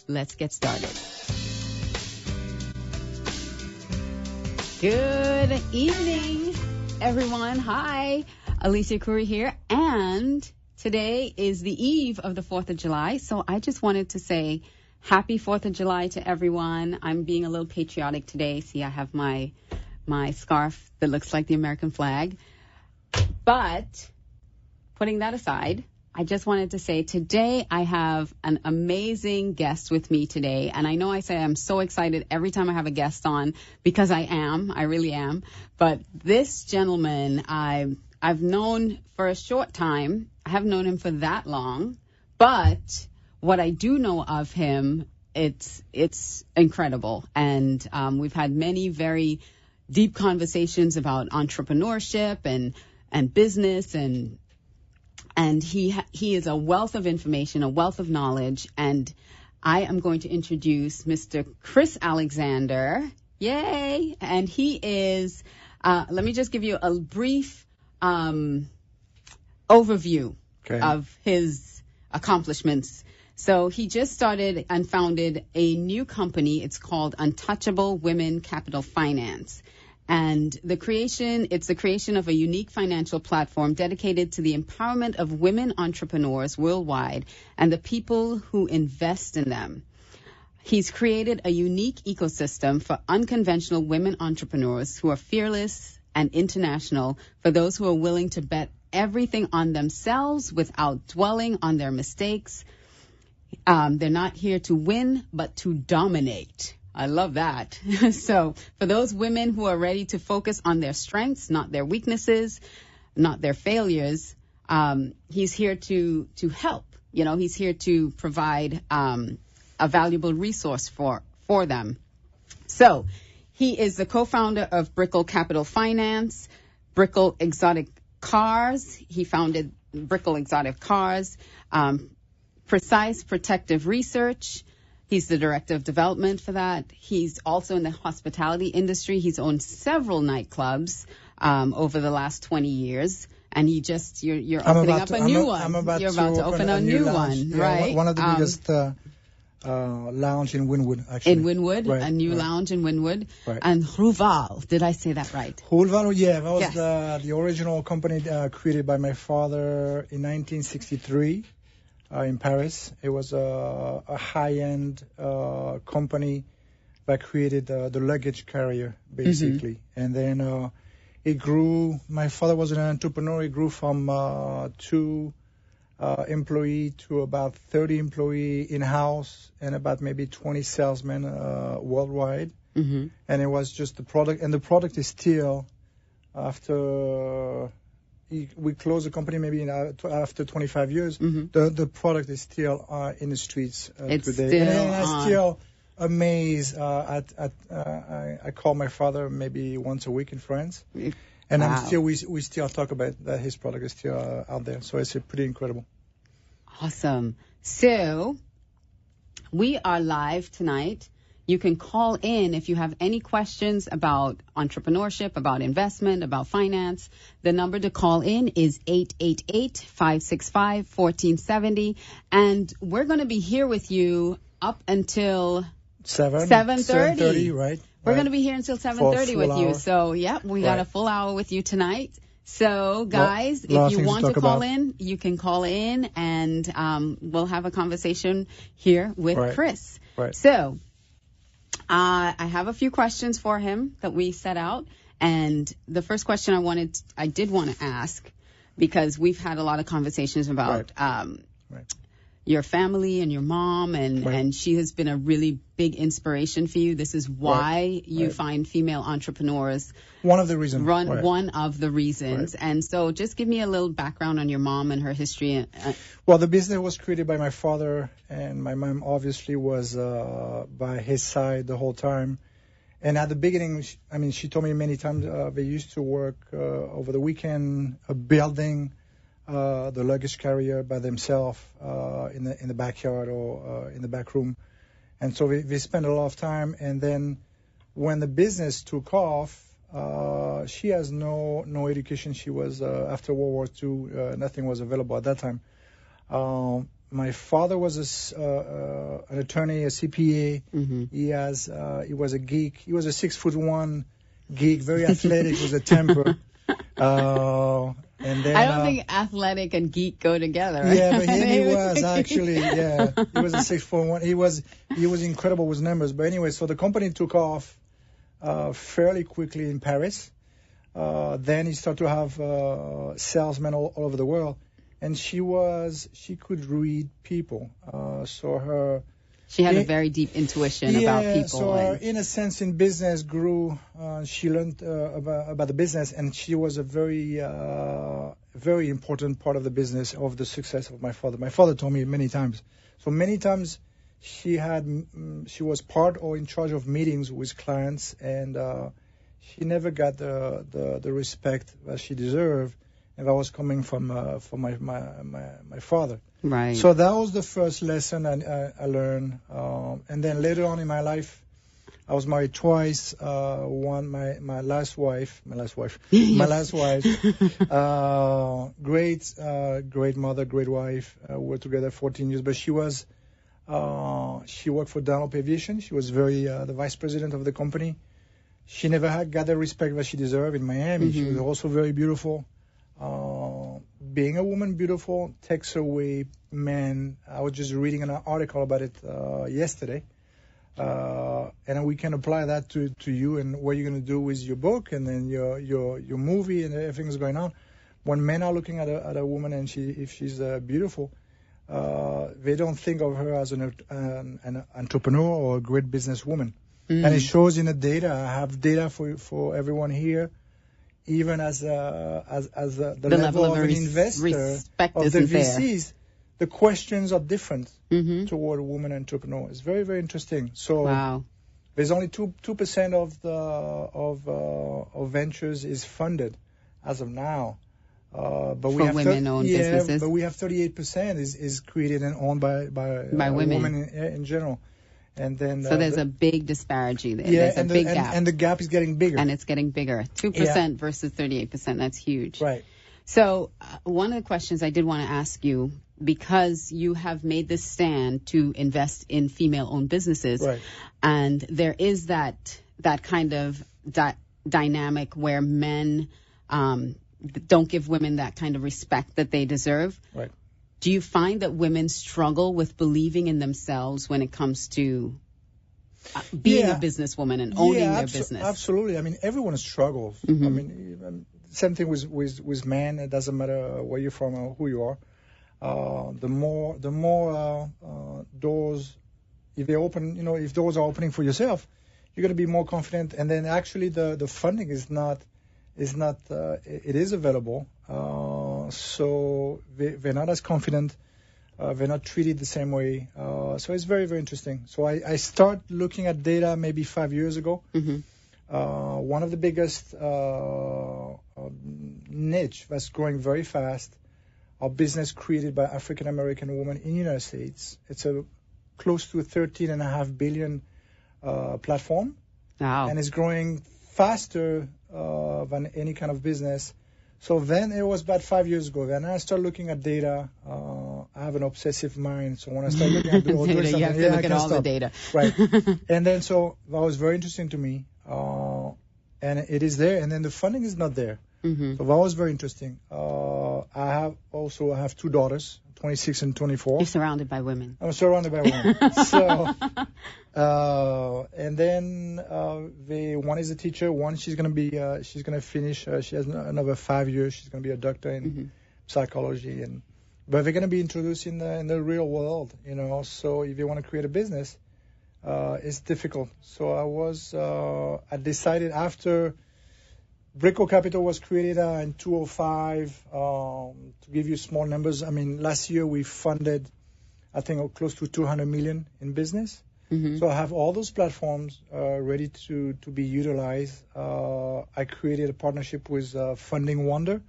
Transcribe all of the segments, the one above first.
let's get started. Good evening, everyone. Hi, Alicia Couri here, and today is the eve of the 4th of July, so I just wanted to say happy 4th of July to everyone. I'm being a little patriotic today. See, I have my scarf that looks like the American flag. But putting that aside, I just wanted to say today I have an amazing guest with me today. And I know I say I'm so excited every time I have a guest on because I really am. But this gentleman I've known for a short time. I haven't known him for that long. But what I do know of him, it's incredible. And we've had many very deep conversations about entrepreneurship and business and he is a wealth of information, a wealth of knowledge, and I am going to introduce Mr. Chris Alexander. Yay! And he is, let me just give you a brief overview of his accomplishments. So he just started and founded a new company. It's called Untouchable Women Capital Finance. And it's the creation of a unique financial platform dedicated to the empowerment of women entrepreneurs worldwide and the people who invest in them. He's created a unique ecosystem for unconventional women entrepreneurs who are fearless and international, for those who are willing to bet everything on themselves without dwelling on their mistakes. They're not here to win, but to dominate. I love that. So for those women who are ready to focus on their strengths, not their weaknesses, not their failures, he's here to help. You know, he's here to provide a valuable resource for them. So he is the co-founder of Brickle Capital Finance, Brickle Exotic Cars. He founded Brickle Exotic Cars, Precise Protective Research. He's the director of development for that. He's also in the hospitality industry. He's owned several nightclubs over the last 20 years. And you're opening up a new one. You're about to open a new one, right? One of the biggest lounge in Wynwood, actually. In Wynwood, right, a new lounge in Wynwood. Right. And Rouval, did I say that right? Rouval, yeah. That was the original company created by my father in 1963. In Paris. It was a high-end company that created the luggage carrier, basically. Mm-hmm. And then it grew. My father was an entrepreneur. It grew from 2 employee to about 30 employee in-house and about maybe 20 salesmen worldwide. Mm-hmm. And it was just the product. And the product is still, after we closed the company maybe after 25 years. Mm-hmm. The product is still in the streets today. And I'm still amazed I call my father maybe once a week in France. And wow. we still talk about that his product is still out there. So it's pretty incredible. Awesome. So we are live tonight. You can call in if you have any questions about entrepreneurship, about investment, about finance. The number to call in is 888-565-1470. And we're going to be here with you up until 7:30. Right. We're going to be here until 7:30 with you. So, we got a full hour with you tonight. So, guys, if you want to call in, you can call in and we'll have a conversation here with Chris. Right. So, I have a few questions for him that we set out. And the first question I did want to ask, because we've had a lot of conversations about your family and your mom, and she has been a really big inspiration for you. This is why you find female entrepreneurs. One of the reasons. One of the reasons. Right. And so just give me a little background on your mom and her history. Well, the business was created by my father, and my mom obviously was by his side the whole time. And at the beginning, she told me many times they used to work over the weekend building the luggage carrier by themselves in the backyard or in the back room. And so we spent a lot of time. And then when the business took off, she has no education. She was, after World War II, nothing was available at that time. my father was an attorney, a CPA. Mm-hmm. He was a geek. He was a 6'1" geek, very athletic with a temper. And then I don't think athletic and geek go together. Right? Yeah, but he was actually, yeah, he was a 6'1". He was incredible with numbers. But anyway, so the company took off fairly quickly in Paris. Then he started to have salesmen all over the world, and she could read people. She had a very deep intuition about people. So in a sense, in business grew. She learned about the business, and she was a very important part of the business, of the success of my father. My father told me many times. So many times she was part or in charge of meetings with clients, and she never got the respect that she deserved, and that was coming from my father. Right. So that was the first lesson I learned. And then later on in my life, I was married twice. My last wife, great mother, great wife. We were together 14 years, but she worked for Dunlop Aviation. She was the vice president of the company. She never got the respect that she deserved in Miami. Mm-hmm. She was also very beautiful. Being a woman beautiful takes away men. I was just reading an article about it yesterday. And we can apply that to you and what you're going to do with your book and then your movie and everything's going on. When men are looking at a woman and if she's beautiful, they don't think of her as an entrepreneur or a great businesswoman. Mm. And it shows in the data. I have data for everyone here. Even as the level of an investor of the VCs, the questions are different toward a woman entrepreneur. It's very, very interesting. So there's only 2% of ventures is funded as of now. But we have women-owned businesses. But we have 38% is created and owned by women in general. And then so there's a big disparity there. There's a big gap. And the gap is getting bigger. And it's getting bigger. 2% versus 38%. That's huge. Right. So one of the questions I did want to ask you, because you have made this stand to invest in female-owned businesses, right. And there is that kind of dynamic where men don't give women that kind of respect that they deserve. Right. Do you find that women struggle with believing in themselves when it comes to being a businesswoman and owning their business? Absolutely. I mean, everyone struggles. Mm-hmm. I mean, same thing with men. It doesn't matter where you're from or who you are. The more doors, if they open, if doors are opening for yourself, you're going to be more confident. And then actually the funding is available. So they're not as confident. They're not treated the same way. So it's very, very interesting. So I start looking at data maybe 5 years ago. Mm-hmm. One of the biggest niche that's growing very fast are business created by African American women in the United States. It's close to a $13.5 billion platform. Wow. And it's growing faster than any kind of business. So then it was about 5 years ago. Then I started looking at data. I have an obsessive mind, so when I start looking at data, you have to look at all the data. Right. And then so that was very interesting to me. And it is there, and then the funding is not there. Mm-hmm. So that was very interesting. I have two daughters, 26 and 24. You're surrounded by women. I'm surrounded by women. And then one is a teacher. One she's gonna finish. She has another 5 years. She's gonna be a doctor in psychology, but they're gonna be introduced in the real world. So if you want to create a business, it's difficult. So I decided after Brico Capital was created in 2005. To give you small numbers, I mean, last year we funded, I think, close to 200 million in business. Mm-hmm. So I have all those platforms ready to be utilized. I created a partnership with Funding Wonder,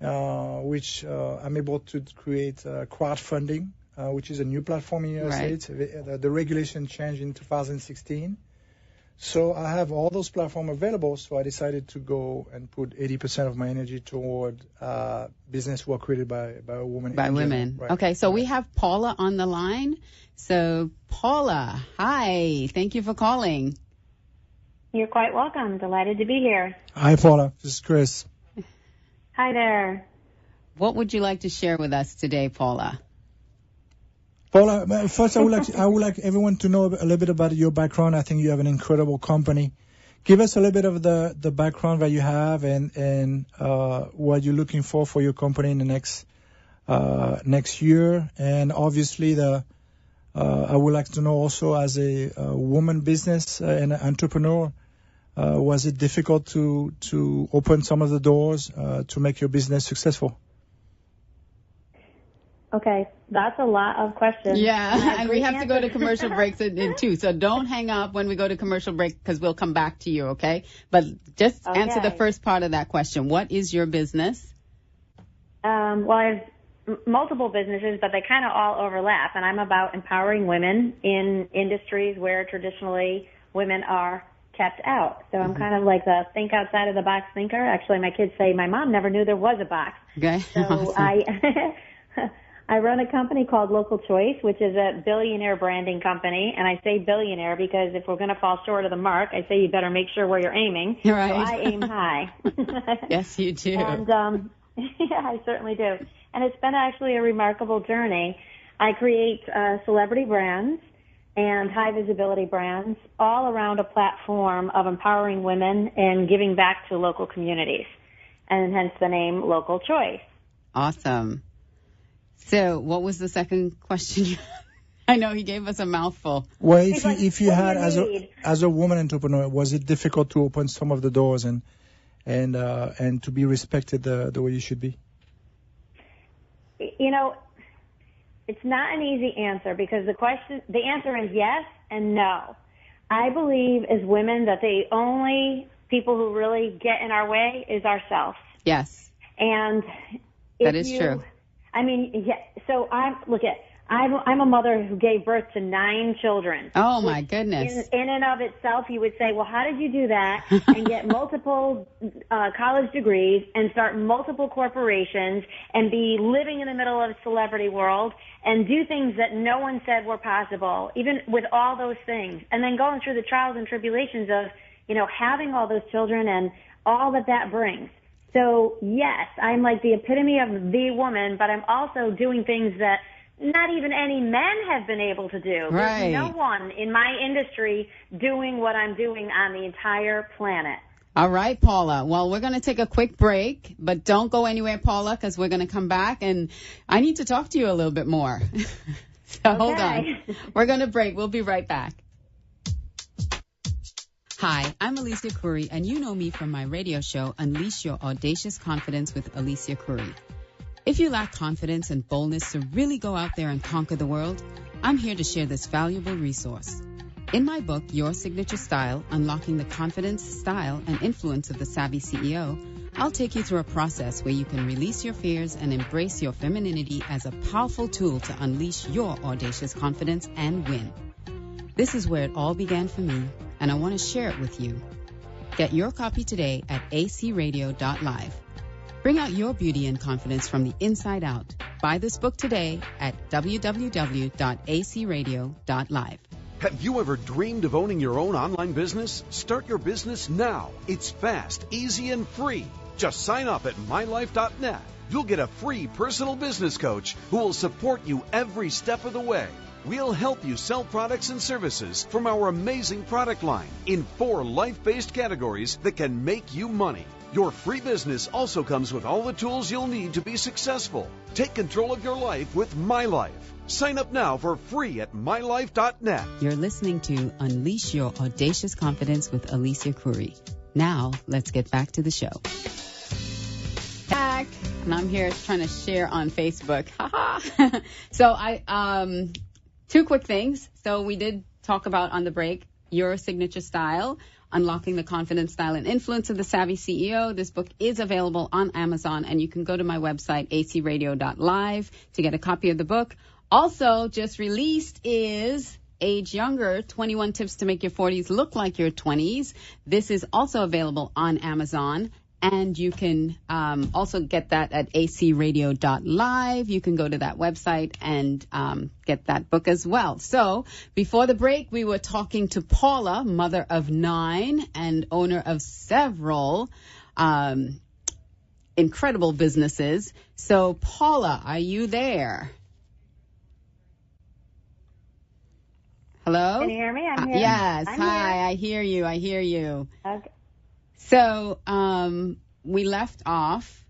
which I'm able to create crowdfunding, which is a new platform in the United States. The regulation changed in 2016. So I have all those platforms available, so I decided to go and put 80% of my energy toward business work created by a woman. By women. Right. Okay, so we have Paula on the line. So Paula, hi. Thank you for calling. You're quite welcome. Delighted to be here. Hi, Paula. This is Chris. Hi there. What would you like to share with us today, Paula? Paula, first I would like everyone to know a little bit about your background. I think you have an incredible company. Give us a little bit of the background that you have and what you're looking for your company in the next year. And obviously I would like to know also as a woman business and entrepreneur, was it difficult to open some of the doors to make your business successful? Okay, that's a lot of questions. Yeah, and we have to go to commercial breaks in two, so don't hang up when we go to commercial break because we'll come back to you, okay? But just answer the first part of that question. What is your business? Well, I have multiple businesses, but they kind of all overlap, and I'm about empowering women in industries where traditionally women are kept out. So I'm kind of like the think outside of the box thinker. Actually, my kids say my mom never knew there was a box. Okay. So awesome. I run a company called Local Choice, which is a billionaire branding company. And I say billionaire because if we're going to fall short of the mark, I say you better make sure where you're aiming. Right. So I aim high. Yes, you do. And yeah, I certainly do. And it's been actually a remarkable journey. I create celebrity brands and high visibility brands all around a platform of empowering women and giving back to local communities. And hence the name Local Choice. Awesome. So what was the second question? I know he gave us a mouthful. Well, if you had as a woman entrepreneur, was it difficult to open some of the doors and to be respected the way you should be? You know, it's not an easy answer because the answer is yes and no. I believe as women that the only people who really get in our way is ourselves. Yes. And that is true. I mean, yeah, so I'm a mother who gave birth to 9 children. Oh, my goodness. In and of itself, you would say, well, how did you do that and get multiple college degrees and start multiple corporations and be living in the middle of a celebrity world and do things that no one said were possible, even with all those things, and then going through the trials and tribulations of, having all those children and all that brings. So, yes, I'm like the epitome of the woman, but I'm also doing things that not even any men have been able to do. Right. There's no one in my industry doing what I'm doing on the entire planet. All right, Paula. Well, we're going to take a quick break, but don't go anywhere, Paula, because we're going to come back, and I need to talk to you a little bit more. So hold on. We're going to break. We'll be right back. Hi, I'm Alicia Couri, and you know me from my radio show, Unleash Your Audacious Confidence with Alicia Couri. If you lack confidence and boldness to really go out there and conquer the world, I'm here to share this valuable resource. In my book, Your Signature Style, Unlocking the Confidence, Style, and Influence of the Savvy CEO, I'll take you through a process where you can release your fears and embrace your femininity as a powerful tool to unleash your audacious confidence and win. This is where it all began for me, and I want to share it with you. Get your copy today at acradio.live. Bring out your beauty and confidence from the inside out. Buy this book today at www.acradio.live. Have you ever dreamed of owning your own online business? Start your business now. It's fast, easy, and free. Just sign up at mylife.net. You'll get a free personal business coach who will support you every step of the way. We'll help you sell products and services from our amazing product line in 4 life-based categories that can make you money. Your free business also comes with all the tools you'll need to be successful. Take control of your life with My Life. Sign up now for free at mylife.net. You're listening to Unleash Your Audacious Confidence with Alicia Couri. Now, let's get back to the show. Back, and I'm here trying to share on Facebook. So 2 quick things. So we did talk about on the break, Your Signature Style, Unlocking the Confidence, Style, and Influence of the Savvy CEO. This book is available on Amazon, and you can go to my website, acradio.live, to get a copy of the book. Also, just released is age younger, 21 Tips to Make Your 40s Look Like Your 20s. This is also available on Amazon. And you can also get that at acradio.live. You can go to that website and get that book as well. So before the break, we were talking to Paula, mother of 9 and owner of several incredible businesses. So Paula, are you there? Hello? Can you hear me? I'm here. Yes. I'm Hi, here. I hear you. Okay. So we left off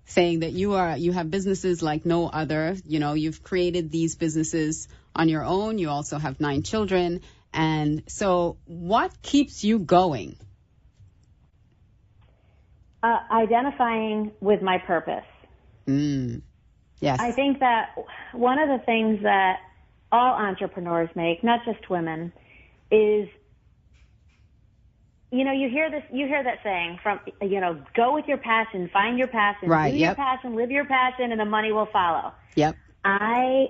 saying that you have businesses like no other. You know, you've created these businesses on your own. You also have 9 children. And so what keeps you going? Identifying with my purpose. Yes. I think that one of the things that all entrepreneurs make, not just women, is, you know, you hear that saying from, you know, go with your passion, find your passion, right, do your passion, live your passion, and the money will follow. Yep. I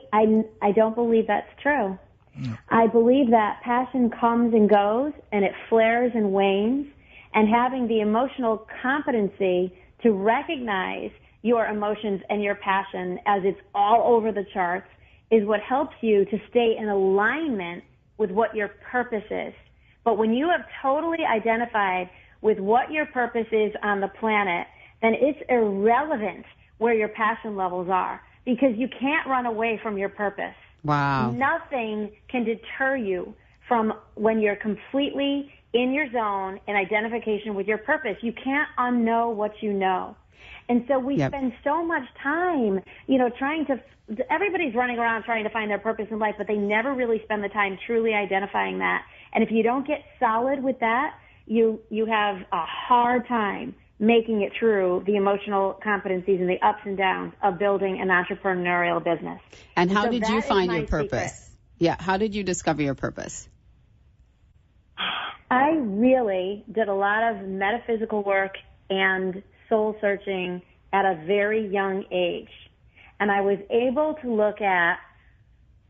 don't believe that's true. No. I believe that passion comes and goes, and it flares and wanes, and having the emotional competency to recognize your emotions and your passion as it's all over the charts is what helps you to stay in alignment with what your purpose is. But when you have totally identified with what your purpose is on the planet, then it's irrelevant where your passion levels are, because you can't run away from your purpose. Wow. Nothing can deter you from when you're completely in your zone in identification with your purpose. You can't unknow what you know. And so we spend so much time, you know, everybody's running around trying to find their purpose in life, but they never really spend the time truly identifying that. And if you don't get solid with that, you have a hard time making it through the emotional competencies and the ups and downs of building an entrepreneurial business. And how did you find your purpose? Secret. Yeah, how did you discover your purpose? I really did a lot of metaphysical work and soul searching at a very young age. And I was able to look at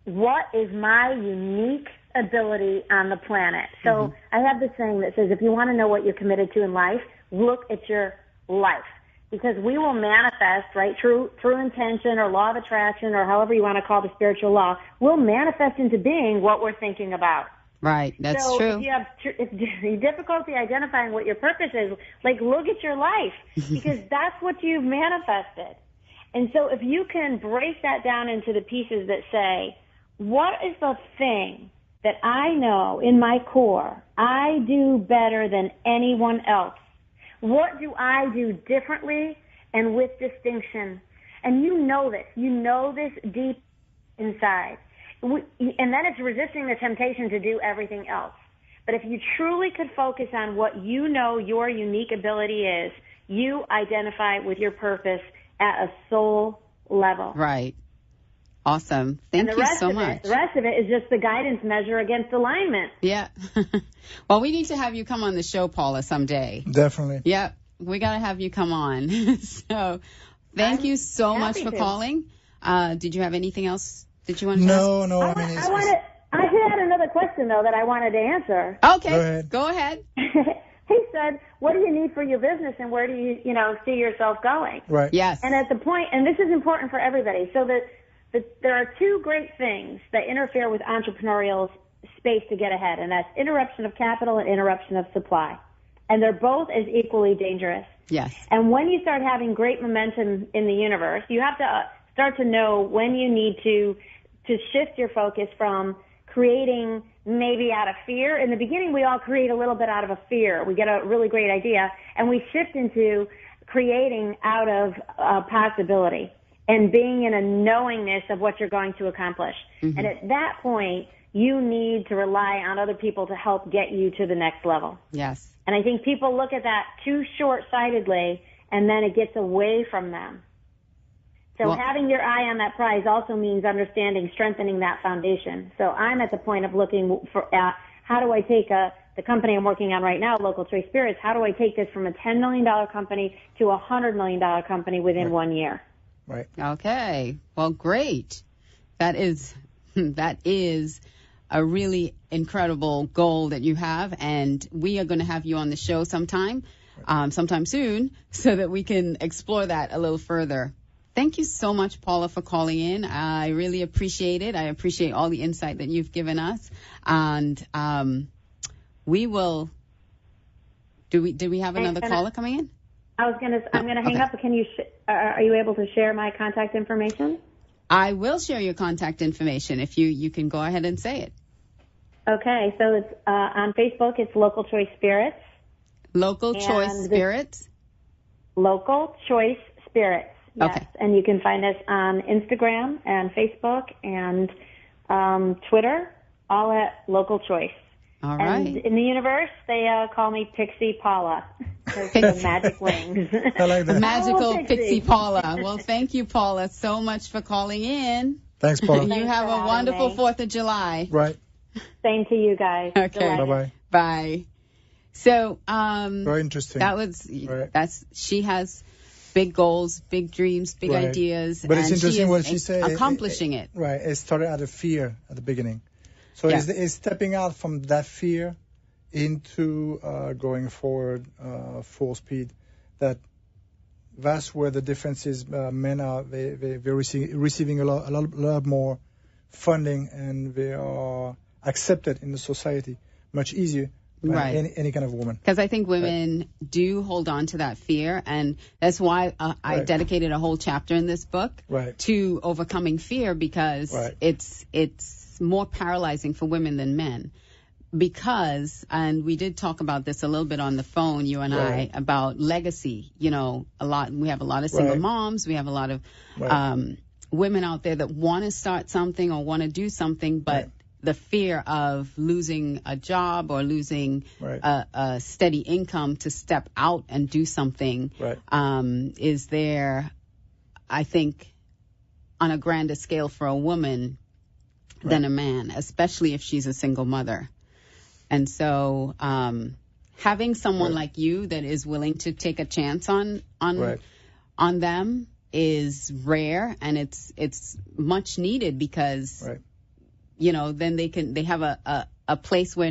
what is my unique ability on the planet. So I have this saying that says, if you want to know what you're committed to in life, look at your life. Because we will manifest, right, through intention or law of attraction or however you want to call the spiritual law, we'll manifest into being what we're thinking about. Right, that's so true. If you have difficulty identifying what your purpose is, like, look at your life, because that's what you've manifested. And so if you can break that down into the pieces that say, what is the thing that I know in my core I do better than anyone else? What do I do differently and with distinction? And you know this deep inside. And then it's resisting the temptation to do everything else. But if you truly could focus on what you know your unique ability is, you identify with your purpose at a soul level. Right. Awesome. Thank you so much. The rest of it is just the guidance measure against alignment. Yeah. Well, we need to have you come on the show, Paula, someday. Definitely. Yep. We got to have you come on. So thank you so much for calling. Did you have anything else that you wanted to ask? No. I had another question, though, that I wanted to answer. Okay. Go ahead. He said, what do you need for your business and where do you see yourself going? Right. Yes. And at the point, and this is important for everybody, so that there are 2 great things that interfere with entrepreneurial space to get ahead, and that's interruption of capital and interruption of supply. And they're both as equally dangerous. Yes. And when you start having great momentum in the universe, you have to start to know when you need to shift your focus from creating maybe out of fear. In the beginning, we all create a little bit out of a fear. We get a really great idea, and we shift into creating out of possibility and being in a knowingness of what you're going to accomplish. And at that point, you need to rely on other people to help get you to the next level. Yes. And I think people look at that too short-sightedly, and then it gets away from them. So having your eye on that prize also means understanding, strengthening that foundation. So I'm at the point of looking at how do I take the company I'm working on right now, Local Choice Spirits, how do I take this from a $10 million company to a $100 million company within 1 year? Right. Okay. Well, great. That is a really incredible goal that you have, and we are going to have you on the show sometime soon, so that we can explore that a little further. Thank you so much, Paula, for calling in. I really appreciate it. I appreciate all the insight that you've given us. And we will. Do we have another caller coming in? I'm gonna hang up. Can you? Are you able to share my contact information? I will share your contact information if you can go ahead and say it. Okay, so it's on Facebook. It's Local Choice Spirits. Local Choice Spirits. Local Choice Spirits. Yes, okay. And you can find us on Instagram and Facebook and Twitter, all at Local Choice. All right. And in the universe, they call me Pixie Paula because of the magic wings. I like that. Magical Pixie Paula. Well, thank you, Paula, so much for calling in. Thanks, Paula. You have a wonderful 4th of July. Right. Same to you guys. Okay. Bye-bye. Bye. So, very interesting. She has big goals, big dreams, big ideas. But it's interesting what she said. Accomplishing it. Right. It started out of fear at the beginning. So it's stepping out from that fear into going forward full speed. That's where the difference is. Men are they're receiving a lot more funding, and they are accepted in the society much easier. Right. Any kind of woman. Because I think women do hold on to that fear, and that's why I dedicated a whole chapter in this book to overcoming fear, because it's more paralyzing for women than men. Because, and we did talk about this a little bit on the phone, you and I, about legacy. You know, we have a lot of single moms, we have a lot of women out there that want to start something or want to do something, but the fear of losing a job or losing a steady income to step out and do something is there, I think, on a grander scale for a woman than a man, especially if she's a single mother. And so having someone like you that is willing to take a chance on them is rare, and it's much needed, because you know, then they have a place where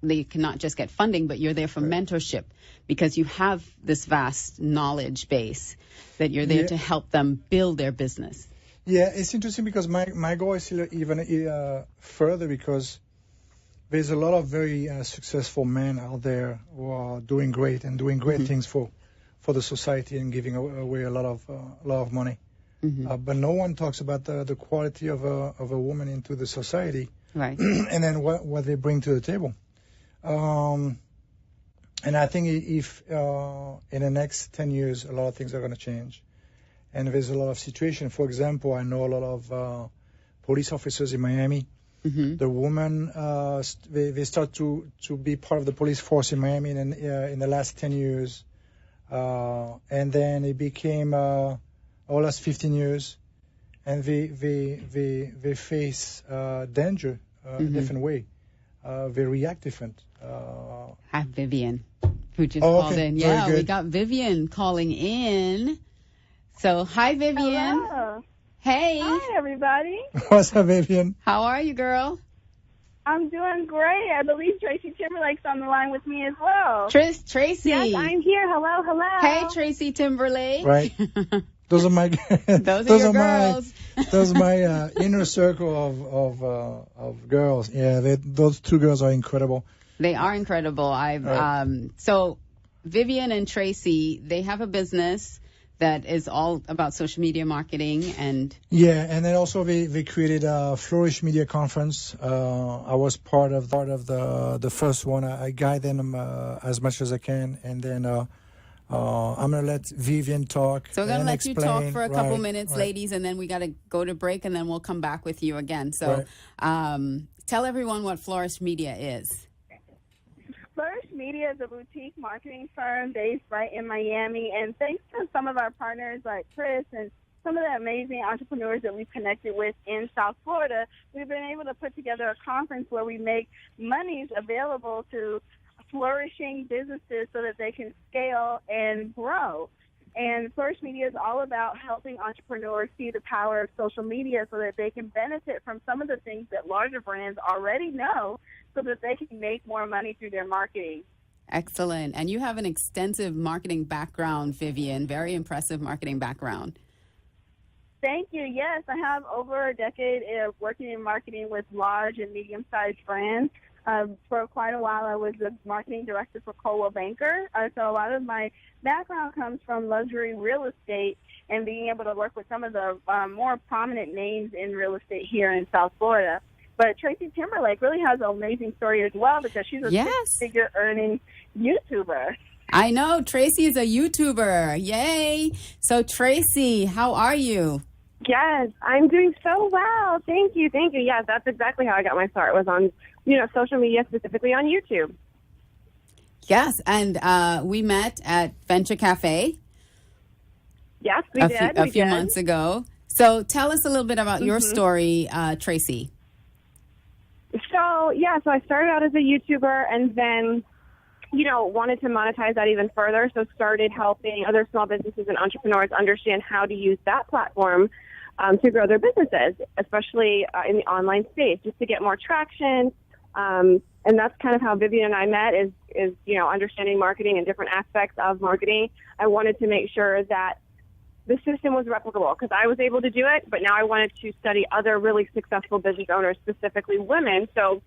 they cannot just get funding, but you're there for mentorship, because you have this vast knowledge base that you're there to help them build their business. Yeah, it's interesting, because my goal is even further, because there's a lot of very successful men out there who are doing great things for the society and giving away a lot of money. But no one talks about the quality of a woman into the society, and then what they bring to the table. And I think if in the next 10 years, a lot of things are going to change. And there's a lot of situations. For example, I know a lot of police officers in Miami. The women, they start to be part of the police force in Miami in the last 10 years. And then it became... last 15 years, and they face danger a different way. They react different. Hi, Vivian, who just called in. Yeah, we got Vivian calling in. So, hi, Vivian. Hello. Hey. Hi, everybody. What's up, Vivian? How are you, girl? I'm doing great. I believe Tracy Timberlake's on the line with me as well. Tracy. Yes, I'm here. Hello. Hey, Tracy Timberlake. Right. Those are my girls. Those are my inner circle of girls. Yeah, those two girls are incredible. They are incredible. So Vivian and Tracy, they have a business that is all about social media marketing and and then also they created a Flourish Media Conference. I was part of the first one. I guide them as much as I can, and then I'm going to let Vivian talk. So we're going to let you talk for a couple minutes, ladies, and then we got to go to break, and then we'll come back with you again. So tell everyone what Flourish Media is. Flourish Media is a boutique marketing firm based right in Miami, and thanks to some of our partners like Chris and some of the amazing entrepreneurs that we've connected with in South Florida, we've been able to put together a conference where we make monies available to flourishing businesses so that they can scale and grow. And Flourish Media is all about helping entrepreneurs see the power of social media so that they can benefit from some of the things that larger brands already know so that they can make more money through their marketing. Excellent. And you have an extensive marketing background, Vivian, very impressive marketing background. Thank you. Yes, I have over a decade of working in marketing with large and medium-sized brands. For quite a while, I was the marketing director for Coldwell Banker. So a lot of my background comes from luxury real estate and being able to work with some of the more prominent names in real estate here in South Florida. But Tracy Timberlake really has an amazing story as well because she's a six-figure earning YouTuber. I know. Tracy is a YouTuber. Yay. So, Tracy, how are you? Yes, I'm doing so well. Thank you. Yes, that's exactly how I got my start, was on, social media, specifically on YouTube. Yes, and we met at Venture Cafe. Yes, we did. A few months ago. So tell us a little bit about your story, Tracy. So I started out as a YouTuber and then, wanted to monetize that even further. So started helping other small businesses and entrepreneurs understand how to use that platform to grow their businesses, especially in the online space, just to get more traction. And that's kind of how Vivian and I met is understanding marketing and different aspects of marketing. I wanted to make sure that the system was replicable because I was able to do it, but now I wanted to study other really successful business owners, specifically women. So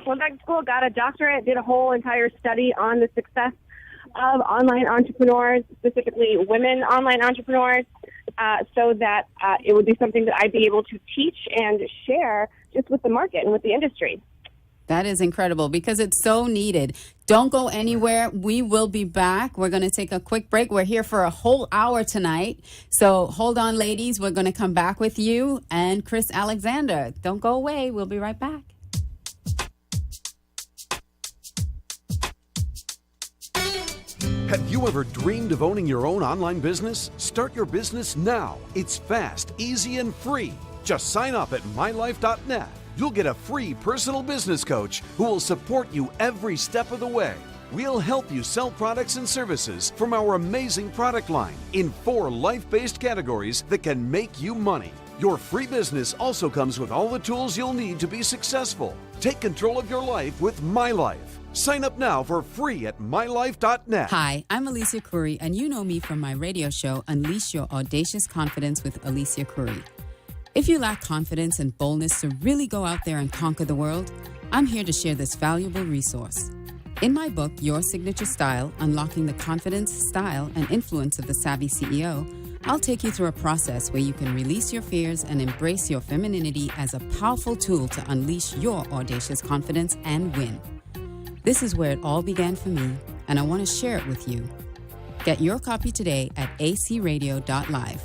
went back to school, got a doctorate, did a whole entire study on the success of online entrepreneurs, specifically women online entrepreneurs, so that it would be something that I'd be able to teach and share just with the market and with the industry. That is incredible because it's so needed. Don't go anywhere. We will be back. We're going to take a quick break. We're here for a whole hour tonight. So hold on, ladies. We're going to come back with you and Chris Alexander. Don't go away. We'll be right back. Have you ever dreamed of owning your own online business? Start your business now. It's fast, easy, and free. Just sign up at mylife.net. You'll get a free personal business coach who will support you every step of the way. We'll help you sell products and services from our amazing product line in 4 life-based categories that can make you money. Your free business also comes with all the tools you'll need to be successful. Take control of your life with My Life. Sign up now for free at mylife.net. Hi, I'm Alicia Couri, and you know me from my radio show, Unleash Your Audacious Confidence with Alicia Couri. If you lack confidence and boldness to really go out there and conquer the world, I'm here to share this valuable resource. In my book, Your Signature Style, Unlocking the Confidence, Style, and Influence of the Savvy CEO, I'll take you through a process where you can release your fears and embrace your femininity as a powerful tool to unleash your audacious confidence and win. This is where it all began for me, and I want to share it with you. Get your copy today at acradio.live.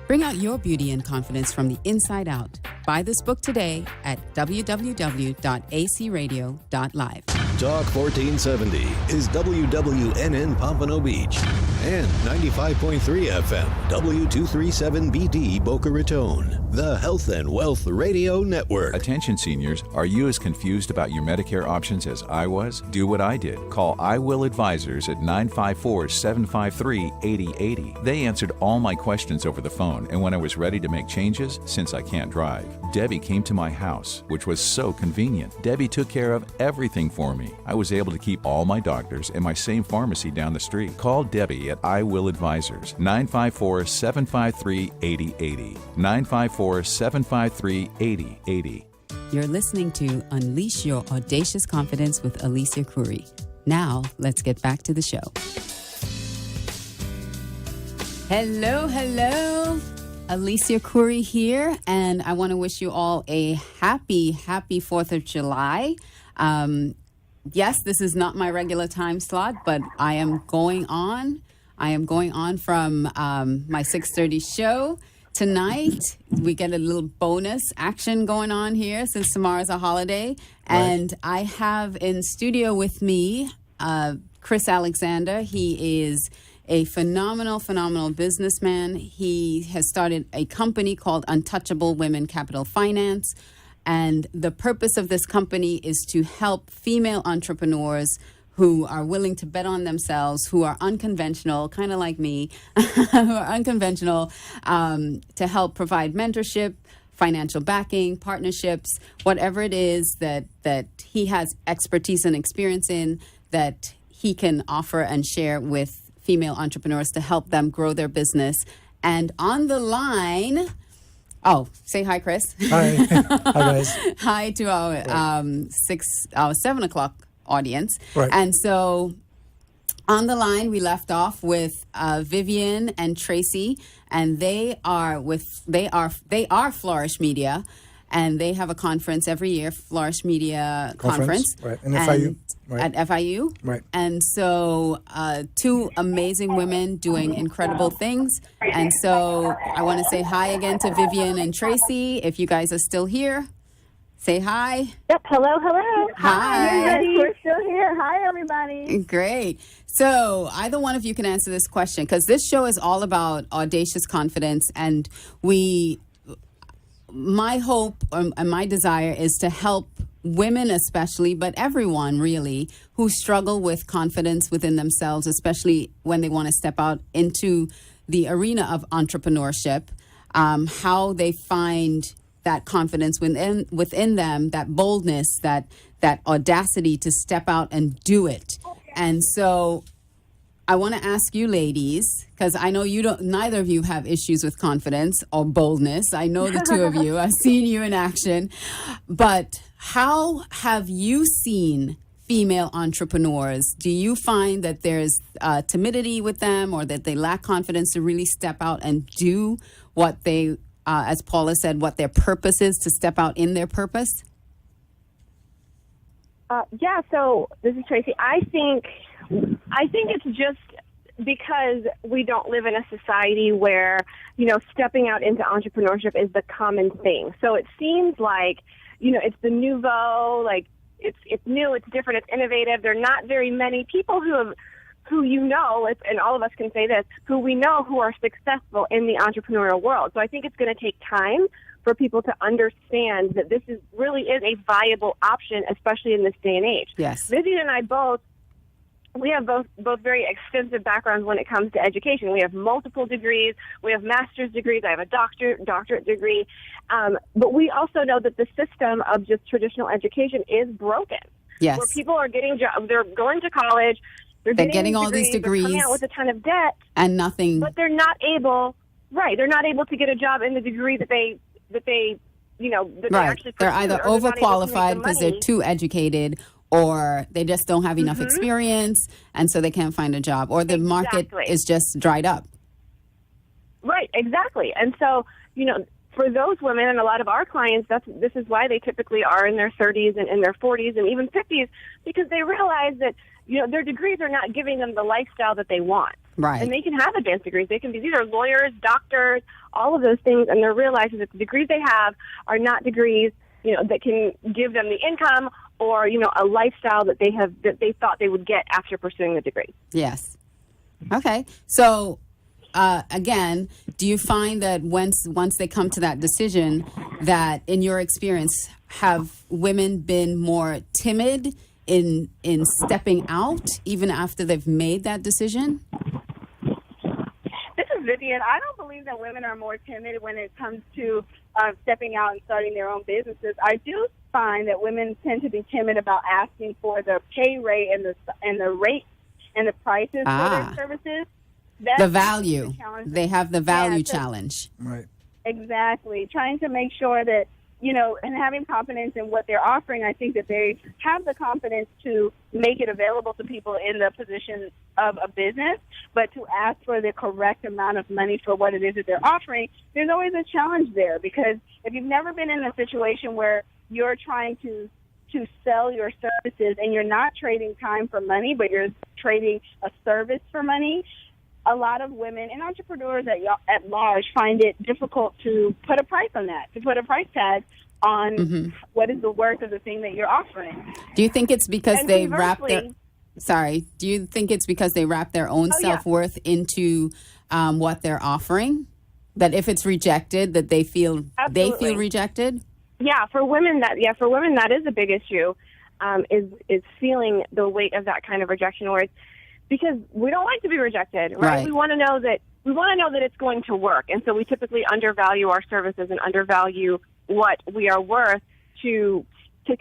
Bring out your beauty and confidence from the inside out. Buy this book today at www.acradio.live. Talk 1470 is WWNN Pompano Beach and 95.3 FM W237BD Boca Raton, the Health and Wealth Radio Network. Attention seniors, are you as confused about your Medicare options as I was? Do what I did. Call I Will Advisors at 954-753-8080. They answered all my questions over the phone, and when I was ready to make changes, since I can't drive, Debbie came to my house, which was so convenient. Debbie took care of everything for me. I was able to keep all my doctors and my same pharmacy down the street. Call Debbie at I Will Advisors, 954-753-8080. 954-753-8080. You're listening to Unleash Your Audacious Confidence with Alicia Couri. Now, let's get back to the show. Hello. Alicia Couri here, and I want to wish you all a happy 4th of July. Yes, this is not my regular time slot, but I am going on. From my 6:30 show. Tonight, we get a little bonus action going on here since tomorrow's a holiday. Right. And I have in studio with me Chris Alexander. He is a phenomenal businessman. He has started a company called Untouchable Women Capital Finance. And the purpose of this company is to help female entrepreneurs who are willing to bet on themselves, who are unconventional, kind of like me, who are unconventional, to help provide mentorship, financial backing, partnerships, whatever it is that he has expertise and experience in, that he can offer and share with female entrepreneurs to help them grow their business. And on the line, say hi, Chris. Hi. Hi, guys. Hi to our 7 o'clock audience. Right. And so on the line, we left off with Vivian and Tracy, and they are Flourish Media, and they have a conference every year, Flourish Media Conference. Right. In FIU. Right. At FIU. Right. And so two amazing women doing incredible things. And so I want to say hi again to Vivian and Tracy. If you guys are still here, say hi. Yep. Hello. Hi. We're still here. Hi, everybody. Great. So either one of you can answer this question, because this show is all about audacious confidence, and my hope and my desire is to help women especially, but everyone really, who struggle with confidence within themselves, especially when they want to step out into the arena of entrepreneurship, how they find that confidence within them, that boldness, that audacity to step out and do it. And so I want to ask you ladies, because I know neither of you have issues with confidence or boldness. I know the two of you. I've seen you in action. But how have you seen female entrepreneurs? Do you find that there's timidity with them, or that they lack confidence to really step out and do what they, as Paula said, what their purpose is, to step out in their purpose? So this is Tracy. I think it's just because we don't live in a society where, stepping out into entrepreneurship is the common thing. So it seems like, it's the nouveau, like it's new, it's different, it's innovative. There are not very many people who and all of us can say this, who we know who are successful in the entrepreneurial world. So I think it's going to take time for people to understand that this really is a viable option, especially in this day and age. Yes. Vivian and I we have both very extensive backgrounds when it comes to education. We have multiple degrees. We have master's degrees. I have a doctorate degree. But we also know that the system of just traditional education is broken. Yes. Where people are getting jobs. They're going to college. They're getting all these degrees. They're coming out with a ton of debt. And nothing. But they're not able, they're not able to get a job in the degree that they actually pursue. They're either overqualified because they're too educated, or they just don't have enough experience, and so they can't find a job, or the market is just dried up. Right, exactly. And so, for those women and a lot of our clients, this is why they typically are in their 30s and in their 40s and even 50s, because they realize that, their degrees are not giving them the lifestyle that they want. Right. And they can have advanced degrees. These are lawyers, doctors, all of those things, and they're realizing that the degrees they have are not degrees, that can give them the income or, a lifestyle that they thought they would get after pursuing the degree. Yes. Okay. So, again, do you find that once they come to that decision, that in your experience, have women been more timid in stepping out even after they've made that decision? This is Vivian. I don't believe that women are more timid when it comes to stepping out and starting their own businesses. I do find that women tend to be timid about asking for the pay rate and the rate and the prices for their services. That's the value. They have the value challenge. Right. Exactly. Trying to make sure that, and having confidence in what they're offering, I think that they have the confidence to make it available to people in the position of a business, but to ask for the correct amount of money for what it is that they're offering, there's always a challenge there, because if you've never been in a situation where you're trying to sell your services and you're not trading time for money, but you're trading a service for money, a lot of women and entrepreneurs at large find it difficult to put a price on that, to put a price tag on what is the worth of the thing that you're offering. Do you think it's because they wrap their... Sorry. Do you think it's because they wrap their own self-worth into what they're offering? That if it's rejected, that they feel rejected? Yeah, for women that is a big issue. is feeling the weight of that kind of rejection, where it's because we don't like to be rejected, right? We want to know that it's going to work, and so we typically undervalue our services and undervalue what we are worth to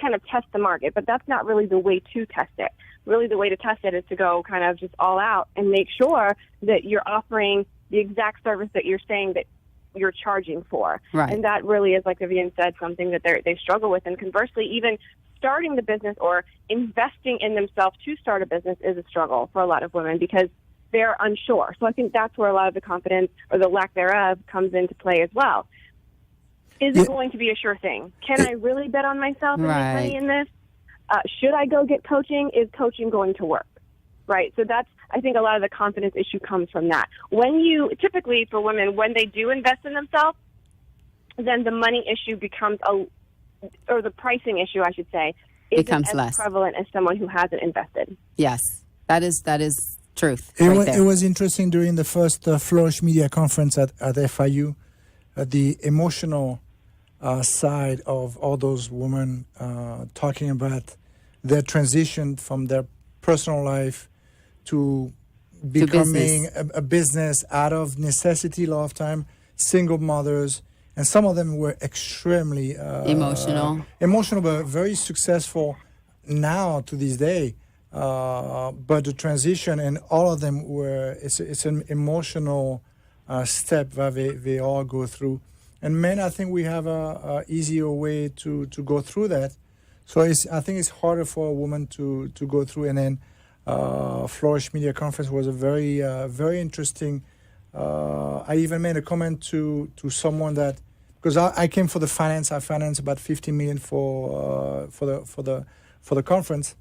kind of test the market. But that's not really the way to test it. Really, the way to test it is to go kind of just all out and make sure that you're offering the exact service that you're saying that you're charging for. Right. And that really is, like Vivian said, something that they struggle with. And conversely, even starting the business or investing in themselves to start a business is a struggle for a lot of women because they're unsure. So I think that's where a lot of the confidence or the lack thereof comes into play as well. Is it going to be a sure thing? Can I really bet on myself and make money in this? Should I go get coaching? Is coaching going to work? Right. So that's, I think a lot of the confidence issue comes from that. When you, typically for women, when they do invest in themselves, then the money issue becomes or the pricing issue, I should say, becomes isn't as less prevalent as someone who hasn't invested. Yes, that is truth. It was interesting during the first Flourish Media Conference at FIU, the emotional side of all those women talking about their transition from their personal life to becoming a business out of necessity, a lot of time, single mothers. And some of them were extremely emotional, but very successful now to this day. But the transition, and all of them were, it's an emotional step that they all go through. And men, I think we have a easier way to go through that. So I think it's harder for a woman to go through. And then Flourish Media Conference was a very, very interesting. I even made a comment to someone that, because I came for the finance, I financed about $50 million for the conference.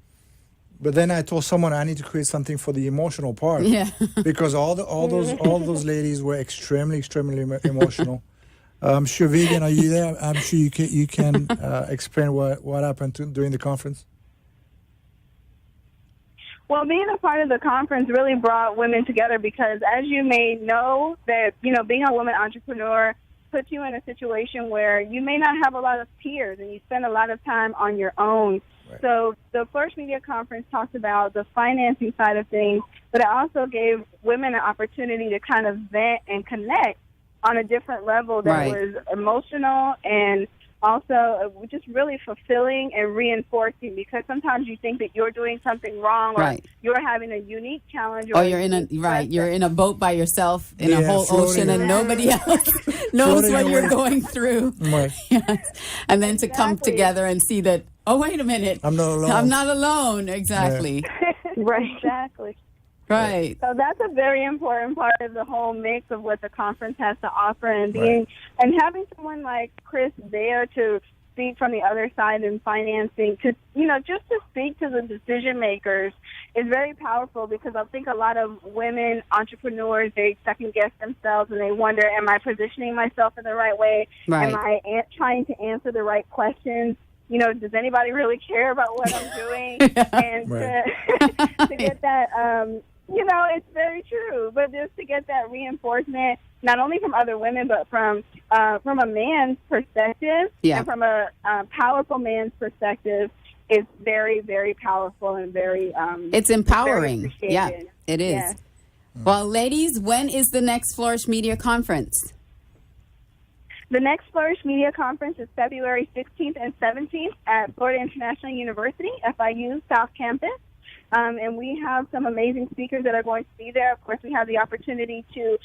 But then I told someone I need to create something for the emotional part. Yeah. Because all those ladies were extremely emotional. I'm sure, Vivian, are you there? I'm sure you can explain what happened during the conference. Well, being a part of the conference really brought women together because, as you may know, that being a woman entrepreneur puts you in a situation where you may not have a lot of peers and you spend a lot of time on your own. Right. So the Flourish Media Conference talked about the financing side of things, but it also gave women an opportunity to kind of vent and connect on a different level that was emotional and also just really fulfilling and reinforcing, because sometimes you think that you're doing something wrong or you're having a unique challenge. Or you're in a boat by yourself in a whole ocean and nobody else knows what you're going through. Right. Yes. And then to come together and see that, oh, wait a minute. I'm not alone. Exactly. Yeah. Right. Exactly. Right. So that's a very important part of the whole mix of what the conference has to offer, and and having someone like Chris there to speak from the other side in financing, to just to speak to the decision makers is very powerful, because I think a lot of women entrepreneurs, they second guess themselves and they wonder, am I positioning myself in the right way? Right. Am I trying to answer the right questions? Does anybody really care about what I'm doing? And to get that, it's very true. But just to get that reinforcement, not only from other women, but from a man's perspective, and from a powerful man's perspective, is very, very powerful and very. It's empowering. Yeah, it is. Yeah. Well, ladies, when is the next Flourish Media Conference? The next Flourish Media Conference is February 16th and 17th at Florida International University, FIU South Campus. And we have some amazing speakers that are going to be there. Of course, we have the opportunity to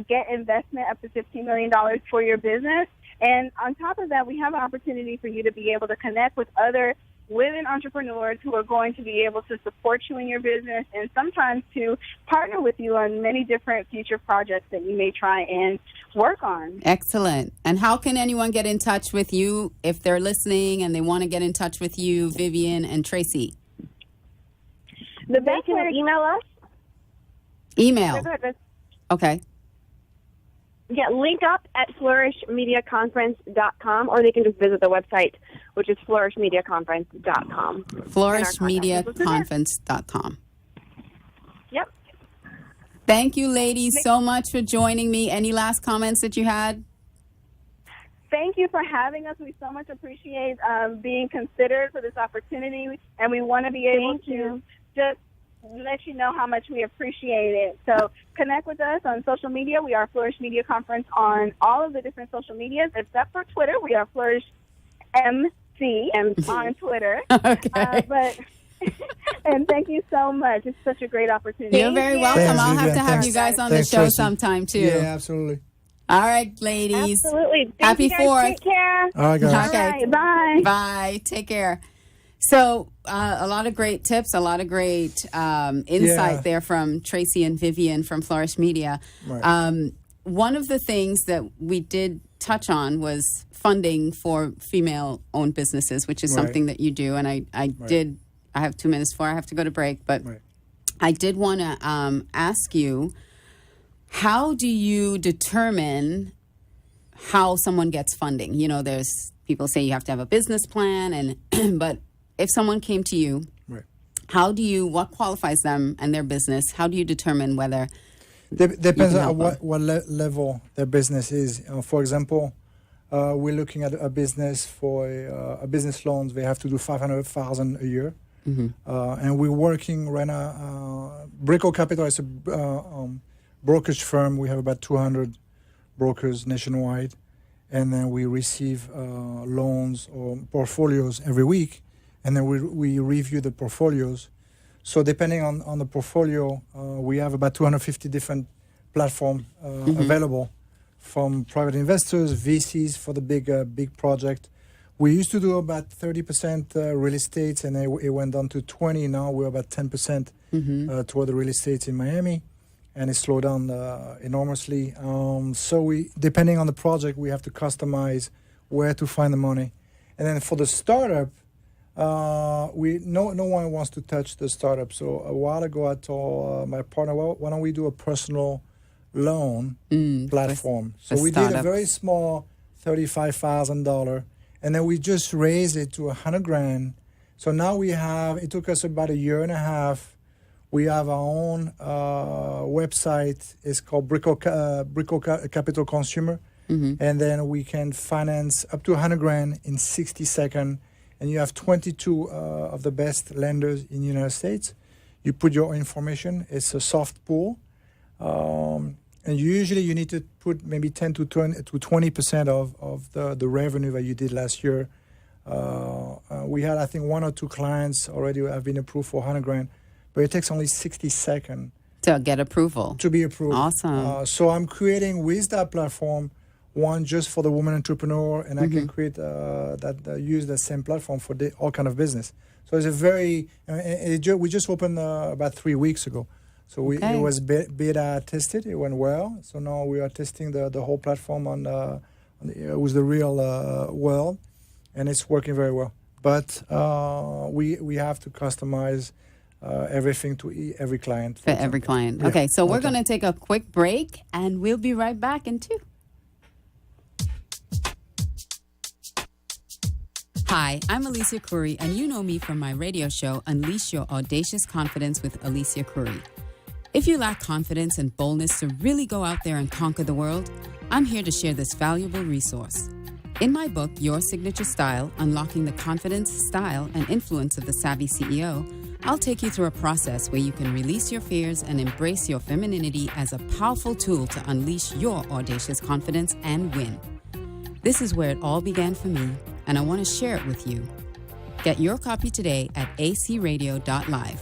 get investment up to $15 million for your business. And on top of that, we have an opportunity for you to be able to connect with other women entrepreneurs who are going to be able to support you in your business and sometimes to partner with you on many different future projects that you may try and work on. Excellent. And how can anyone get in touch with you if they're listening and they want to get in touch with you, Vivian and Tracy? The best way to email us. Email. Okay. Yeah, link up at flourishmediaconference.com, or they can just visit the website, which is flourishmediaconference.com. Flourishmediaconference.com. Yep. Thank you, ladies, so much for joining me. Any last comments that you had? thank you for having us. We so much appreciate being considered for this opportunity, and we want to be able to just let you know how much we appreciate it. So connect with us on social media. We are Flourish Media Conference on all of the different social medias, except for Twitter. We are Flourish MC on Twitter. Okay. And thank you so much. It's such a great opportunity. You're very welcome. Thanks, I'll have Vivian. to have you guys on the show Tracy. sometime, too. Yeah, absolutely. All right, ladies. Absolutely. Happy Thank you guys. 4th. Take care. All right, guys. Okay. All right, bye. Bye. Take care. So a lot of great tips, a lot of great insight there from Tracy and Vivian from Flourish Media. Right. One of the things that we did touch on was funding for female-owned businesses, which is something that you do. And I have 2 minutes before I have to go to break, but I did want to ask you, how do you determine how someone gets funding? You know, there's people say you have to have a business plan, and but if someone came to you, what qualifies them and their business? How do you determine whether? Depends on what level their business is. For example, we're looking at a business for a business loans. They have to do $500,000 a year, and we're working right now. Brico Capital is a brokerage firm. We have about 200 brokers nationwide, and then we receive loans or portfolios every week, and then we review the portfolios. So depending on the portfolio, we have about 250 different platforms available, from private investors, VCs for the big project. We used to do about 30% real estate, and it went down to 20. Now we're about 10% toward the real estate in Miami, and it slowed down enormously. So we, depending on the project, we have to customize where to find the money. And then for the startup, no one wants to touch the startup. So a while ago, I told my partner, well, why don't we do a personal loan platform? So we did a very small $35,000, and then we just raised it to $100,000. So now we have, it took us about a year and a half. We have our own website. It's called Brico Capital Consumer. And then we can finance up to $100,000 in 60 seconds. And you have 22 of the best lenders in the United States. You put your information. It's a soft pool. And usually you need to put maybe 10 to 20% of the revenue that you did last year. We had, I think, 1 or 2 clients already have been approved for $100,000, but it takes only 60 seconds to get approval. To be approved. Awesome. So I'm creating with that platform one just for the woman entrepreneur, and I can create use the same platform for all kind of business. So it's a very we just opened about 3 weeks ago. So it was beta tested. It went well. So now we are testing the whole platform with the real world, and it's working very well. But we have to customize everything to every client. For every client. Okay, so we're going to take a quick break, and we'll be right back in 2. Hi, I'm Alicia Couri, and you know me from my radio show, Unleash Your Audacious Confidence with Alicia Couri. If you lack confidence and boldness to really go out there and conquer the world, I'm here to share this valuable resource. In my book, Your Signature Style, Unlocking the Confidence, Style, and Influence of the Savvy CEO, I'll take you through a process where you can release your fears and embrace your femininity as a powerful tool to unleash your audacious confidence and win. This is where it all began for me, and I want to share it with you. Get your copy today at acradio.live.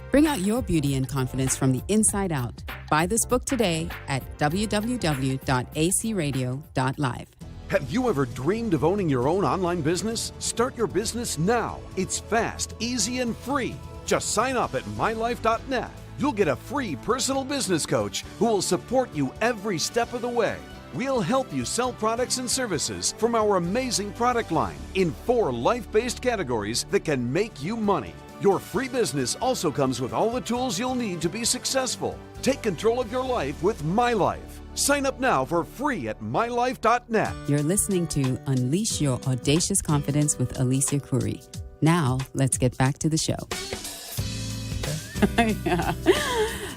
Bring out your beauty and confidence from the inside out. Buy this book today at www.acradio.live. Have you ever dreamed of owning your own online business? Start your business now. It's fast, easy, and free. Just sign up at mylife.net. You'll get a free personal business coach who will support you every step of the way. We'll help you sell products and services from our amazing product line in 4 life-based categories that can make you money. Your free business also comes with all the tools you'll need to be successful. Take control of your life with My Life. Sign up now for free at mylife.net. You're listening to Unleash Your Audacious Confidence with Alicia Couri. Now, let's get back to the show.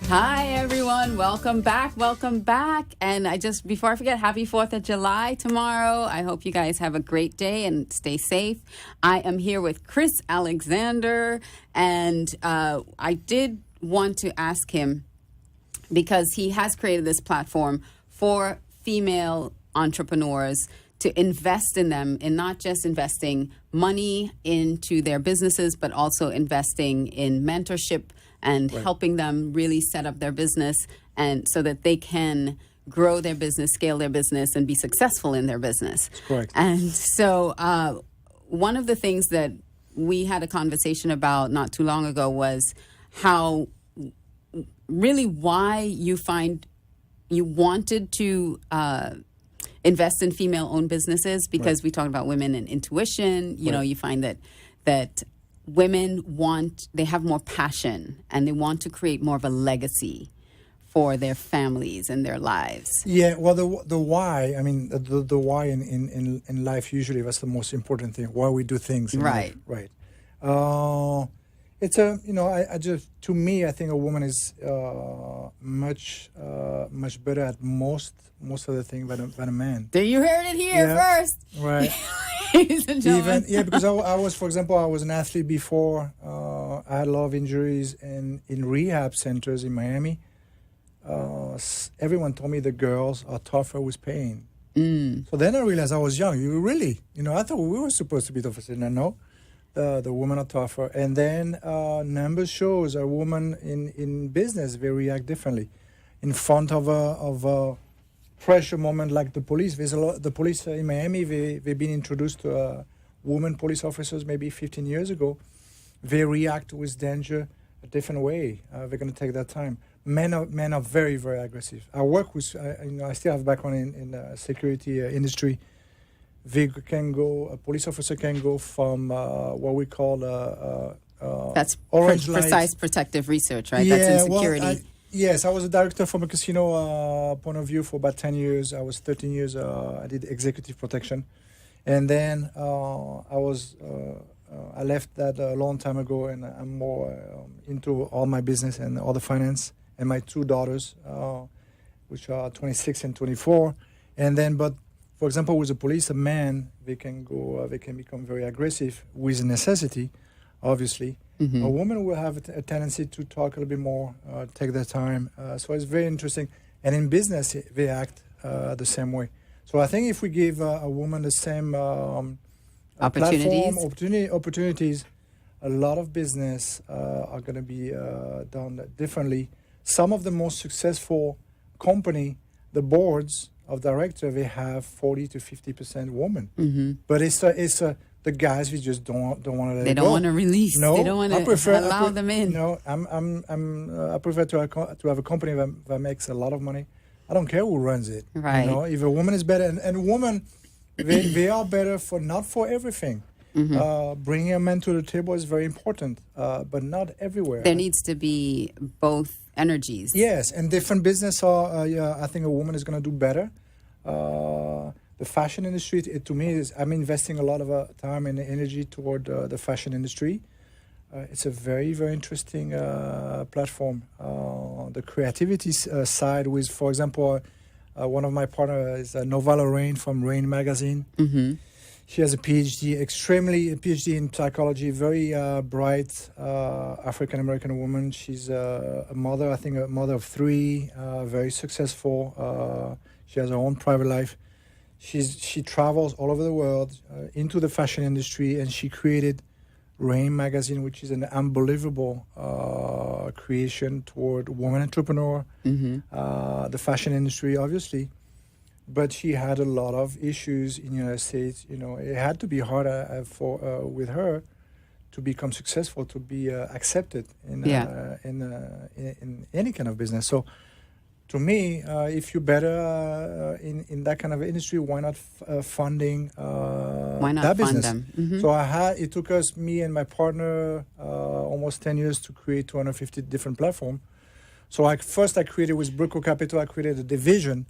Hi, everyone. Welcome back. Welcome back. And before I forget, happy 4th of July tomorrow. I hope you guys have a great day and stay safe. I am here with Chris Alexander, and I did want to ask him, because he has created this platform for female entrepreneurs to invest in them, and not just investing money into their businesses, but also investing in mentorship and helping them really set up their business, and so that they can grow their business, scale their business, and be successful in their business. That's correct. And so one of the things that we had a conversation about not too long ago was how really why you find you wanted to invest in female-owned businesses, because we talked about women and intuition. You know, you find that women they have more passion, and they want to create more of a legacy for their families and their lives. Yeah, well, the why, I mean, the why in life, usually that's the most important thing, why we do things. Right. Life. Right. It's to me, I think a woman is much better at most of the things than a man. There, you heard it here first. Right. Ladies and gentlemen. Because I was, for example, I was an athlete before. I had a lot of injuries in rehab centers in Miami. Everyone told me the girls are tougher with pain. So then I realized I was young. I thought we were supposed to be tougher. I said, no. The women are tougher. And then numbers shows a woman in business, they react differently. In front of a pressure moment like the police, the police in Miami, they've been introduced to women police officers maybe 15 years ago. They react with danger a different way. They're going to take their time. Men are very, very aggressive. I work with, I still have background in the security industry. A police officer can go from what we call that's orange light. Precise protective research, right? Yeah, that's in security. Yes, I was a director from a casino point of view for about 10 years. I was 13 years. I did executive protection. And then I left that a long time ago, and I'm more into all my business and all the finance, and my two daughters, which are 26 and 24. And then, but for example, with the police, a man, they can become very aggressive with necessity, obviously. Mm-hmm. A woman will have a tendency to talk a little bit more, take their time. So it's very interesting. And in business, they act the same way. So I think if we give a woman the same opportunities, a lot of business are going to be done differently. Some of the most successful company, the boards of director, they have 40 to 50% women. Mm-hmm. But it's the guys we just don't want to let go. They don't want to release. No, they don't want to allow them in. No, I prefer to have a company that makes a lot of money. I don't care who runs it. Right. If a woman is better, and women, they are better not for everything. Mm-hmm. Bringing a man to the table is very important, but not everywhere. There needs to be both energies. Yes, and different business I think a woman is going to do better. The fashion industry, to me, I'm investing a lot of time and energy toward the fashion industry. It's a very, very interesting platform. The creativity side with, for example, one of my partners is Novala Rain from Rain Magazine. Mm-hmm. She has a PhD in psychology, very bright African-American woman. She's a mother, I think a mother of three, very successful. She has her own private life. She travels all over the world into the fashion industry, and she created Rain Magazine, which is an unbelievable creation toward women entrepreneur, the fashion industry, obviously. But she had a lot of issues in the United States. It had to be hard with her to become successful, to be accepted in any kind of business. So, to me, if you're better in that kind of industry, why not funding that business? Fund them? Mm-hmm. So it took me and my partner almost 10 years to create 250 different platforms. So I created with Brico Capital, I created a division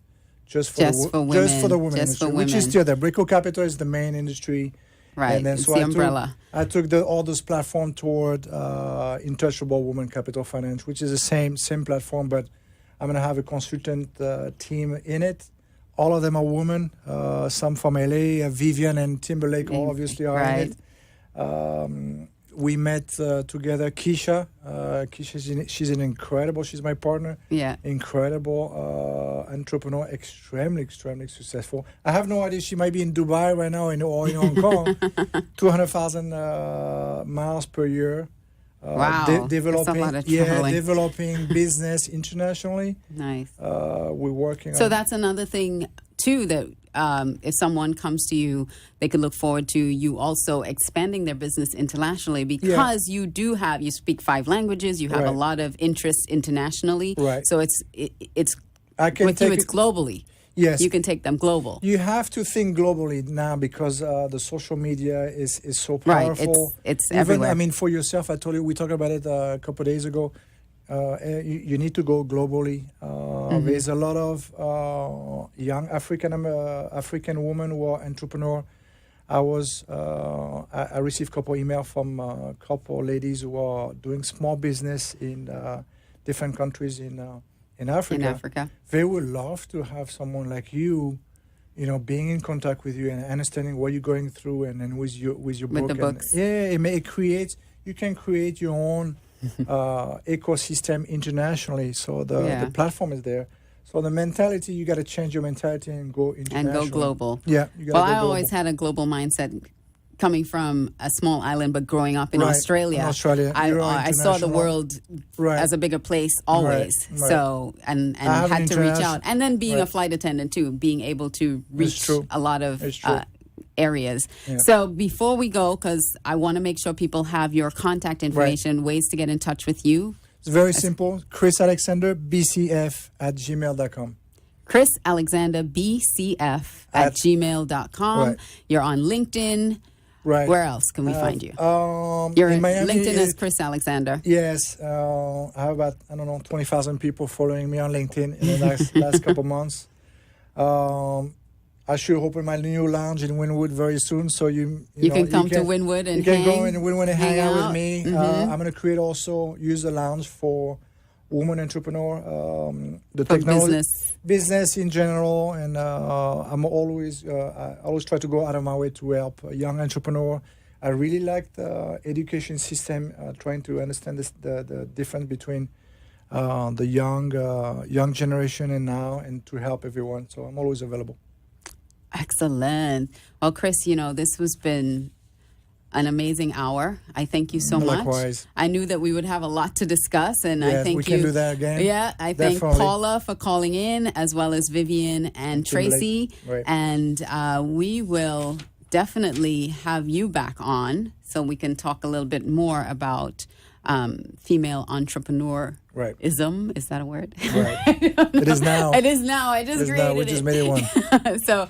just for the women industry, which is still there. Brico Capital is the main industry, Right. And then It's the umbrella. I took all those platforms toward Untouchable Women Capital Finance, which is the same platform, but I'm going to have a consultant team in it. All of them are women, some from LA, Vivian and Timberlake obviously are in it. We met together, Keisha. She's an incredible, she's my partner. Yeah. Incredible entrepreneur, extremely successful. I have no idea, she might be in Dubai right now or in Hong Kong. 200,000 miles per year. Wow. Developing, that's a lot of traveling. Developing business internationally. Nice. We're working So that's another thing, too, that if someone comes to you, they could look forward to you also expanding their business internationally because you speak 5 languages, you have a lot of interests internationally. Right. So it's globally. Yes. You can take them global. You have to think globally now because the social media is so powerful. Right. It's everywhere. I mean, for yourself, I told you, we talked about it a couple of days ago. You need to go globally. There's a lot of young African women who are entrepreneur. I received a couple emails from a couple ladies who are doing small business in different countries in Africa. They would love to have someone like you, being in contact with you and understanding what you're going through, and then with your book. With the books. You can create your own ecosystem internationally. So the platform is there. So the mentality, you got to change your mentality and go international. And go global. Yeah. I always had a global mindset coming from a small island, but growing up in Australia. I saw the world as a bigger place always. Right. So, and had to reach out. And then being a flight attendant too, being able to reach a lot of areas. Yeah. So before we go, because I want to make sure people have your contact information, ways to get in touch with you. It's very simple. Chris Alexander, bcf@gmail.com. Chris Alexander, bcf@gmail.com. Right. You're on LinkedIn. Right. Where else can we find you? You're in LinkedIn as Chris Alexander. Yes. I have about, 20,000 people following me on LinkedIn in the last couple months. I should open my new lounge in Wynwood very soon, so you can come to Wynwood and you can go in Wynwood and hang out with me. Mm-hmm. I'm going to use the lounge for woman entrepreneur, the technology business in general, and I always try to go out of my way to help a young entrepreneur. I really like the education system, trying to understand the difference between the young generation and now, and to help everyone. So I'm always available. Excellent. Well, Chris, this has been an amazing hour. I thank you so much. Likewise. I knew that we would have a lot to discuss, and yes, I thank we can do that again. Yeah, I thank Paula for calling in, as well as Vivian and Tracy. Right. And we will definitely have you back on so we can talk a little bit more about female entrepreneurism. Right. Is that a word? Right. It is now. It is now. I just created it. We just made it one. So,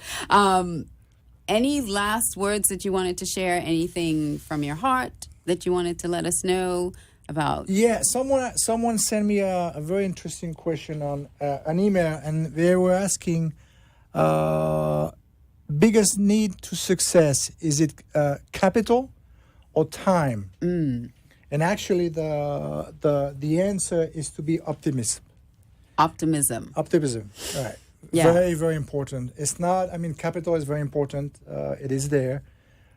any last words that you wanted to share? Anything from your heart that you wanted to let us know about? Yeah, someone sent me a very interesting question on an email, and they were asking, biggest need to success, is it capital or time? And actually, the answer is to be optimism. Optimism, right. Yeah. Very, very important. It's not, capital is very important. It is there.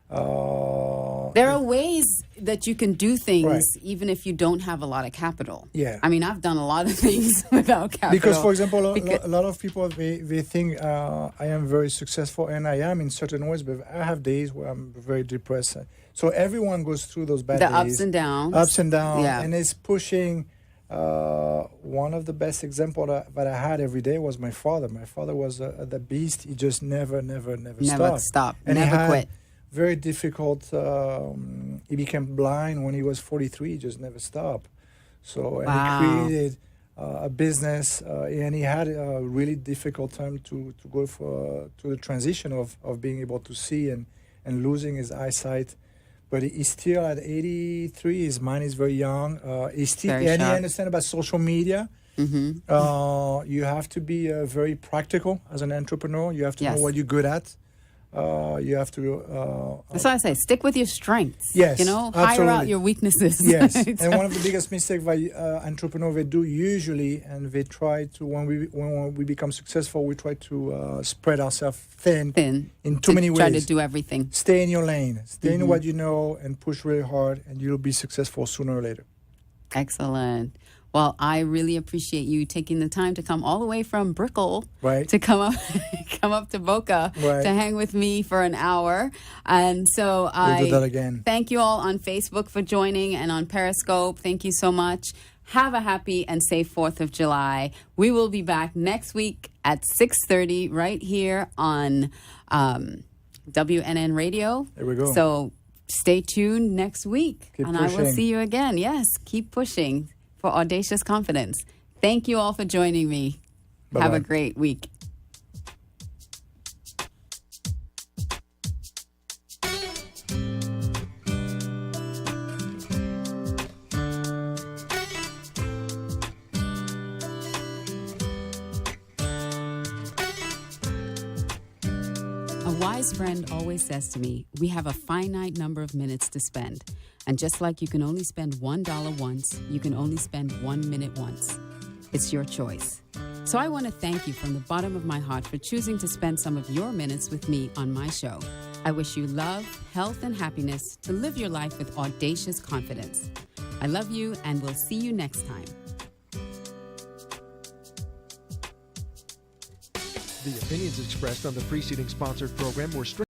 There are ways that you can do things even if you don't have a lot of capital. Yeah. I've done a lot of things without capital. Because, for example, a lot of people, they think I am very successful, and I am in certain ways, but I have days where I'm very depressed. So everyone goes through those bad days. The ups and downs. Yeah. And it's pushing. One of the best examples that I had every day was my father. My father was the beast. He just never stopped. And never quit. Very difficult. He became blind when he was 43. He just never stopped. So and he created a business, and he had a really difficult time to go to the transition of being able to see and losing his eyesight. But he's still at 83. His mind is very young. He understands about social media. Mm-hmm. You have to be very practical as an entrepreneur. You have to know what you're good at. You have to. That's why I say stick with your strengths. Yes, hire absolutely. out your weaknesses. Yes, and one of the biggest mistakes that entrepreneurs they do usually, and they try to when we become successful, we try to spread ourselves thin in too many ways. Try to do everything. Stay in your lane. Stay in what you know, and push really hard, and you'll be successful sooner or later. Excellent. Well, I really appreciate you taking the time to come all the way from Brickell to come up to Boca to hang with me for an hour. And so we'll do that again. Thank you all on Facebook for joining and on Periscope. Thank you so much. Have a happy and safe 4th of July. We will be back next week at 6:30 right here on WNN Radio. There we go. So stay tuned next week. Keep and pushing. I will see you again. Yes, keep pushing for Audacious Confidence. Thank you all for joining me. Bye-bye. Have a great week. A wise friend always says to me, we have a finite number of minutes to spend. And just like you can only spend $1 once, you can only spend 1 minute once. It's your choice. So I want to thank you from the bottom of my heart for choosing to spend some of your minutes with me on my show. I wish you love, health, and happiness to live your life with audacious confidence. I love you, and we'll see you next time. The opinions expressed on the preceding sponsored program were strictly